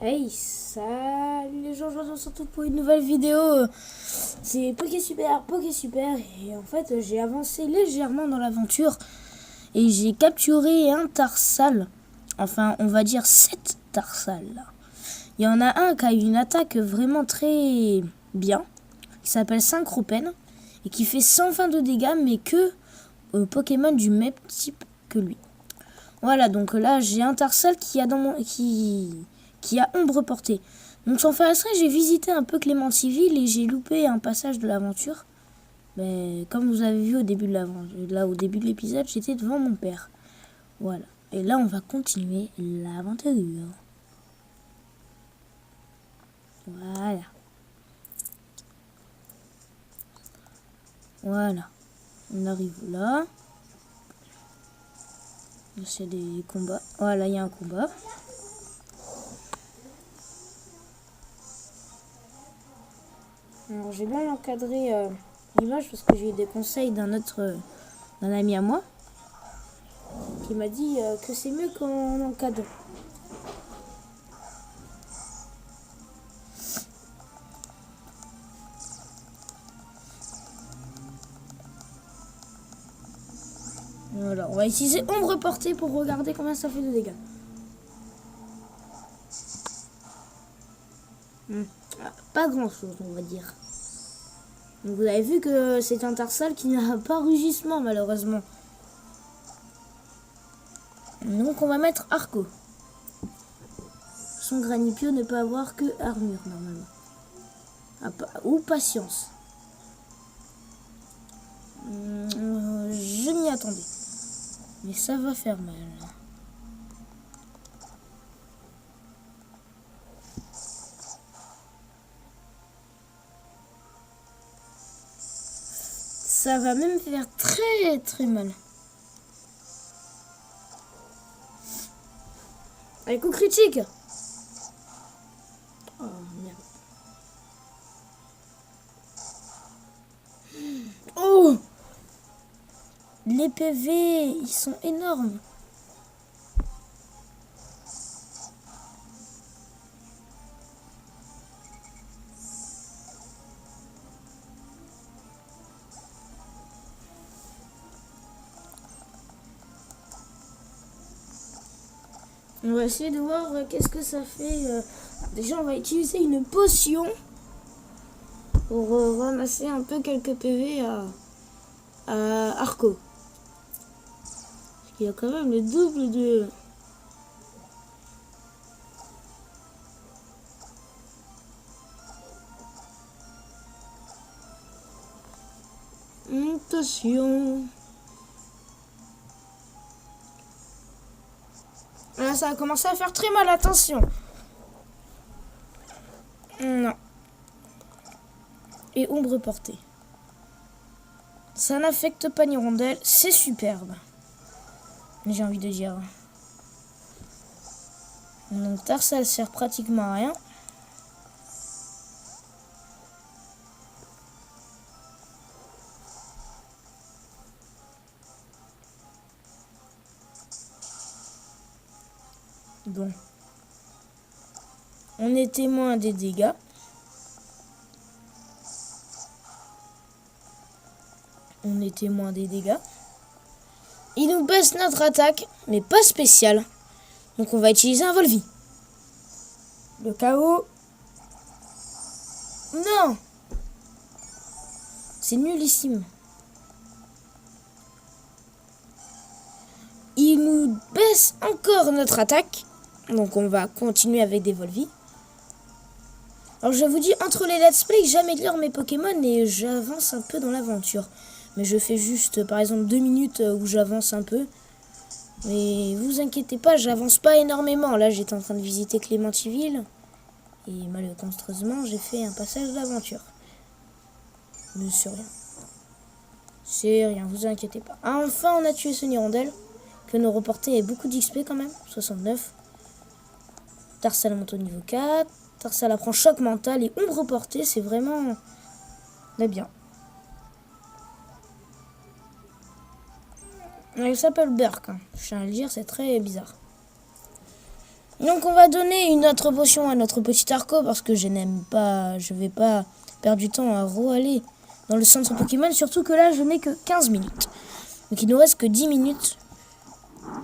Hey, salut les gens, je vous retrouve pour une nouvelle vidéo. C'est Poké Super. Et en fait, j'ai avancé légèrement dans l'aventure et j'ai capturé un Tarsal. Enfin, on va dire 7 Tarsal là. Il y en a un qui a une attaque vraiment très bien, qui s'appelle Synchropène et qui fait 122 dégâts, mais que Pokémon du même type que lui. Voilà, donc là j'ai un Tarsal qui a ombre portée. Donc sans faire exprès, j'ai visité un peu Clémentiville et j'ai loupé un passage de l'aventure. Mais comme vous avez vu au début de l'aventure, là au début de l'épisode, j'étais devant mon père. Voilà. Et là on va continuer l'aventure. Voilà. Voilà. On arrive là. Là, il y a des combats. Voilà, il y a un combat. Alors j'ai bien encadré l'image parce que j'ai eu des conseils d'un ami à moi qui m'a dit que c'est mieux qu'on encadre. Voilà, on va utiliser ombre portée pour regarder combien ça fait de dégâts. Pas grand chose, on va dire. Donc vous avez vu que c'est un Tarsal qui n'a pas rugissement malheureusement. Donc on va mettre Arco. Son Granipio ne peut avoir que armure normalement. Ou patience. Je m'y attendais. Mais ça va faire mal. Ça va même faire très très mal. Allez, coup critique. Oh merde. Oh, les PV, ils sont énormes. On va essayer de voir qu'est-ce que ça fait. Déjà, on va utiliser une potion pour ramasser un peu quelques PV à Arco. Parce qu'il y a quand même le double de... Attention. Là, ça a commencé à faire très mal, attention. Non. Et ombre portée. Ça n'affecte pas Hirondelle, c'est superbe. J'ai envie de dire. Donc Tarsal sert pratiquement à rien. Bon. On est témoin des dégâts. On est témoin des dégâts. Il nous baisse notre attaque, mais pas spéciale. Donc on va utiliser un Volvi. Le chaos. Non. C'est nullissime. Il nous baisse encore notre attaque. Donc on va continuer avec des Volvi. Alors je vous dis, entre les let's play, j'améliore mes Pokémon et j'avance un peu dans l'aventure. Mais je fais juste, par exemple, 2 minutes où j'avance un peu. Mais vous inquiétez pas, j'avance pas énormément. Là, j'étais en train de visiter Clémentiville. Et malheureusement, j'ai fait un passage d'aventure. Mais c'est rien. C'est rien, vous inquiétez pas. Enfin, on a tué ce Hirondelle. Que nos reportés aient beaucoup d'XP quand même. 69. Tarsal monte au niveau 4. Tarsal apprend choc mental et ombre portée. C'est vraiment... bien. Il s'appelle Burk. Hein. Je tiens à le dire, c'est très bizarre. Donc on va donner une autre potion à notre petit Arco parce que je vais pas perdre du temps à aller dans le centre Pokémon, surtout que là je n'ai que 15 minutes. Donc il nous reste que 10 minutes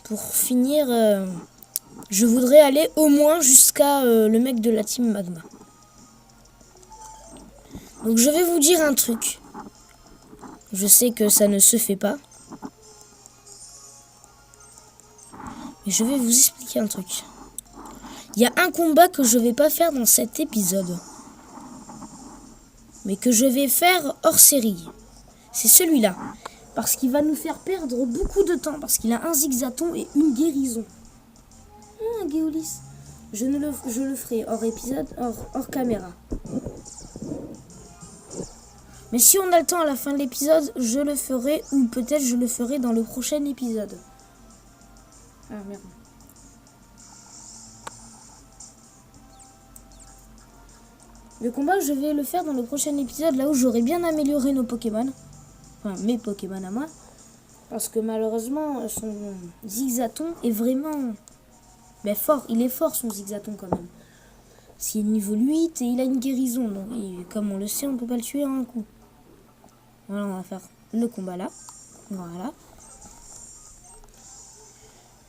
pour finir. Je voudrais aller au moins jusqu'à le mec de la team Magma. Donc je vais vous dire un truc. Je sais que ça ne se fait pas. Mais je vais vous expliquer un truc. Il y a un combat que je vais pas faire dans cet épisode. Mais que je vais faire hors série. C'est celui-là. Parce qu'il va nous faire perdre beaucoup de temps. Parce qu'il a un zigzaton et une guérison. Un Géolis. Je le ferai hors épisode, hors caméra. Mais si on a le temps à la fin de l'épisode, je le ferai. Ou peut-être je le ferai dans le prochain épisode. Ah merde. Le combat, je vais le faire dans le prochain épisode, là où j'aurai bien amélioré nos Pokémon. Enfin, mes Pokémon à moi. Parce que malheureusement, son Zigzaton est vraiment... fort. Il est fort, son Zigzaton, quand même. Parce qu'il est niveau 8 et il a une guérison. Donc, comme on le sait, on ne peut pas le tuer en un coup. Voilà, on va faire le combat là. Voilà.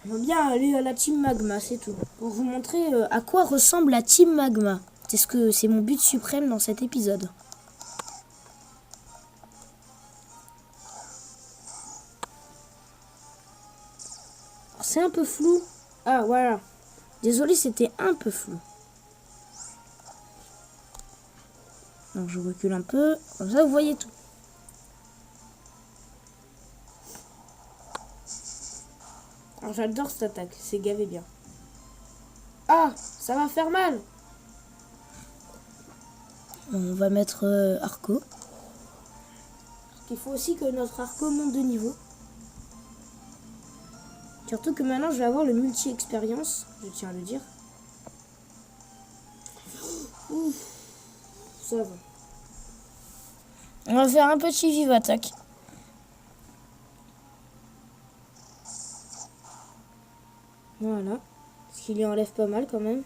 On va bien aller à la Team Magma, c'est tout. Pour vous montrer à quoi ressemble la Team Magma. C'est mon but suprême dans cet épisode. C'est un peu flou. Ah, voilà. Désolé, c'était un peu flou. Donc, je recule un peu. Comme ça, vous voyez tout. Alors, j'adore cette attaque. C'est gavé bien. Ah, ça va faire mal. On va mettre Arco. Il faut aussi que notre Arco monte de niveau. Surtout que maintenant, je vais avoir le multi-expérience. Je tiens à le dire. Ouf, ça va. On va faire un petit vive attaque. Voilà. Parce qu'il lui enlève pas mal quand même.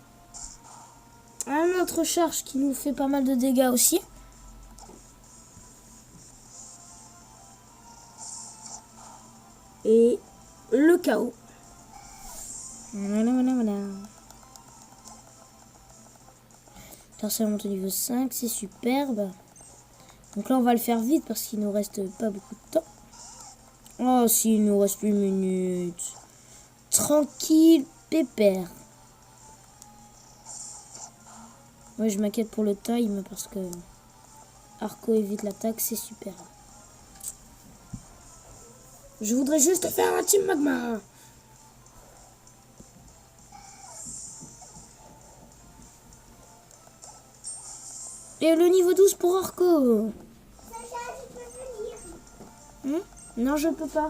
Un autre charge qui nous fait pas mal de dégâts aussi. Et le chaos. Voilà. Ça monte au niveau 5, c'est superbe. Donc là, on va le faire vite parce qu'il nous reste pas beaucoup de temps. Oh, s'il nous reste une minute. Tranquille, pépère. Moi, je m'inquiète pour le time parce que Arco évite l'attaque, c'est super. Je voudrais juste faire un Team Magma. Et le niveau 12 pour Arco. Sacha, tu peux venir. Non, je peux pas.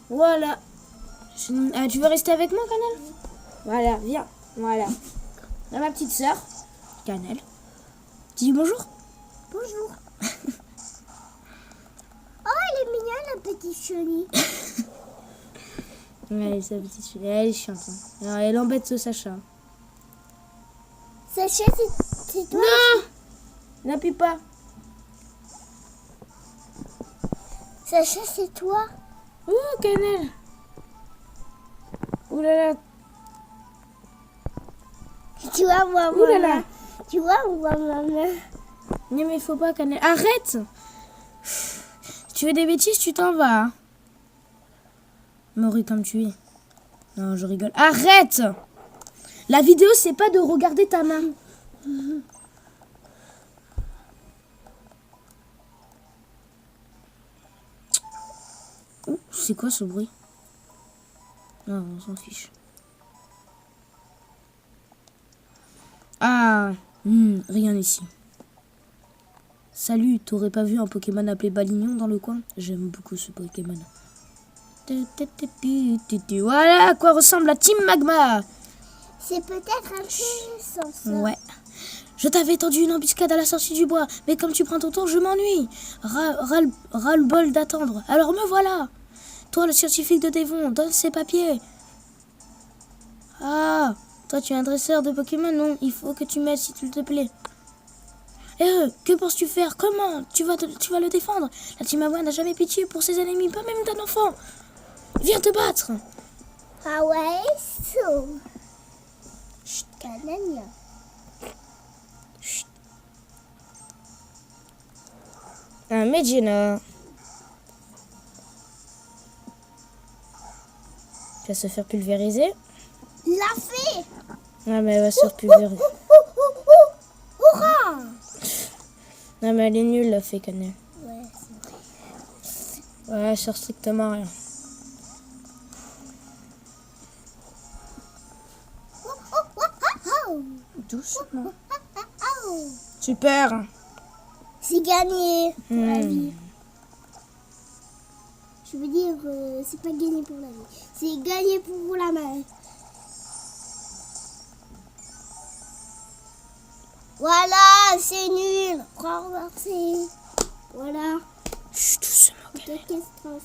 Voilà. Ah, tu veux rester avec moi, Cannelle? Voilà, viens. Voilà. Là, ma petite sœur, Cannelle. Tu dis bonjour? Bonjour. Oh, elle est mignonne, la petite chenille. Ouais, sa petite fille. Elle est chiante. Hein. Alors, elle embête ce Sacha. Sacha, c'est toi? Non! N'appuie pas. Sacha, c'est toi? Ouh, Cannelle. Ouh là là. Tu vois, moi, Ouh là là. maman. Tu vois, moi, maman. Non, mais faut pas, Cannelle. Arrête! Si tu fais des bêtises, tu t'en vas. Hein. Maury, comme tu es. Non, je rigole. Arrête! La vidéo, c'est pas de regarder ta main. C'est quoi ce bruit? Non, on s'en fiche. Ah, rien ici. Salut, t'aurais pas vu un Pokémon appelé Balignon dans le coin? J'aime beaucoup ce Pokémon. Voilà à quoi ressemble la Team Magma. C'est peut-être intéressant, ça. Ouais. Je t'avais tendu une embuscade à la sortie du bois, mais comme tu prends ton tour, je m'ennuie. Ras-le-bol d'attendre. Alors me voilà. Toi, le scientifique de Devon, donne ces papiers. Ah, toi, tu es un dresseur de Pokémon, non? Il faut que tu m'aides, s'il te plaît. Que penses-tu faire? Comment tu vas le défendre? La Team Avoine n'a jamais pitié pour ses ennemis, pas même d'un enfant. Viens te battre. Ah ouais, so. Chut, canania. Chut. Un Medjana. Tu vas se faire pulvériser. L'a fait. Ah, mais elle va se faire pulvériser. Hurrah. Non, mais elle est nulle, la fée Cannelle. Ouais, c'est vrai. Ouais, elle sert strictement à rien. Doucement. Super. C'est gagné pour la vie. Je veux dire, c'est pas gagné pour la vie. C'est gagné pour la main. Voilà, c'est nul. Renversé. Voilà. Chut, doucement, Cannelle. Catastrophe.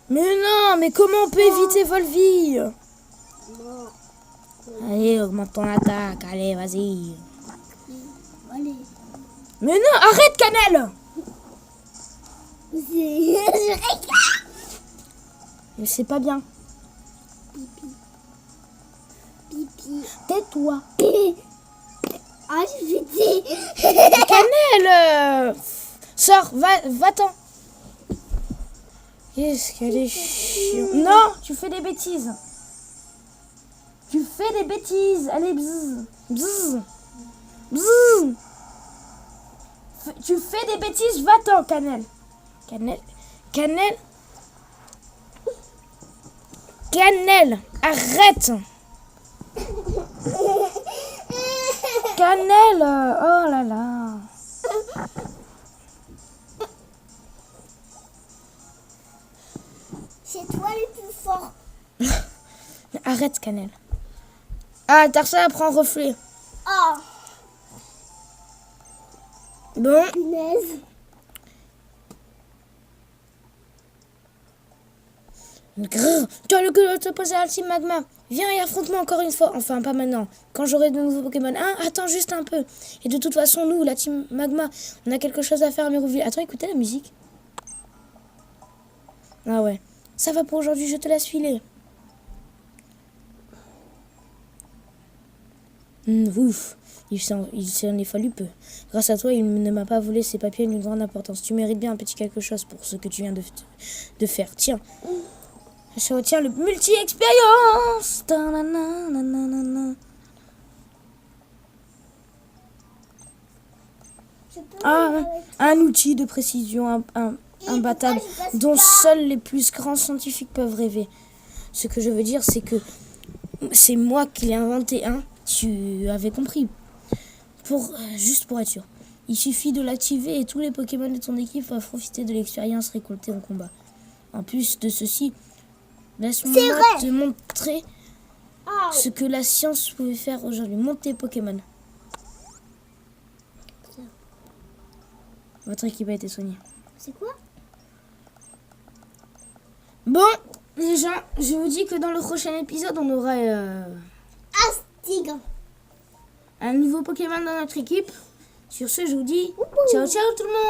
Mais non, mais comment on peut éviter Volvie? Non. Allez, augmente ton attaque. Allez, vas-y. Allez. Mais non, arrête, Cannelle. Je regarde. Mais c'est pas bien. Pipi. Pipi. Tais-toi. Ah, je vais dire. Cannelle, sors, va-t'en. Qu'est-ce qu'elle est chiante. Non, tu fais des bêtises. Tu fais des bêtises. Allez, bzzz. Bzzz. Bzzz. Tu fais des bêtises, va-t'en, Cannelle. Cannelle, arrête. Cannelle, oh là là. C'est toi le plus fort. Arrête, Cannelle. Ah, Tarsa prend reflet. Oh, Bon, punaise. grrr, tu as le culot de te poser à la Team Magma. Viens et affronte-moi encore une fois. Enfin, pas maintenant. Quand j'aurai de nouveaux Pokémon. Hein, attends juste un peu. Et de toute façon, nous, la Team Magma, on a quelque chose à faire à Mérouville. Attends, écoutez la musique. Ah ouais. Ça va pour aujourd'hui, je te laisse filer. Ouf. Il s'en est fallu peu. Grâce à toi, il ne m'a pas volé ces papiers d'une grande importance. Tu mérites bien un petit quelque chose pour ce que tu viens de faire. Tiens. Je retiens le multi-expérience. Ah, un outil de précision imbattable dont seuls les plus grands scientifiques peuvent rêver. Ce que je veux dire, c'est que c'est moi qui l'ai inventé. Hein, tu avais compris. Juste pour être sûr. Il suffit de l'activer et tous les Pokémon de ton équipe peuvent profiter de l'expérience récoltée en combat. En plus de ceci, laisse-moi te montrer ce que la science pouvait faire aujourd'hui. Monte tes Pokémon. Votre équipe a été soignée. C'est quoi? Bon, les gens, je vous dis que dans le prochain épisode, on aura Astigre. un nouveau Pokémon dans notre équipe. Sur ce, je vous dis ciao, ciao tout le monde.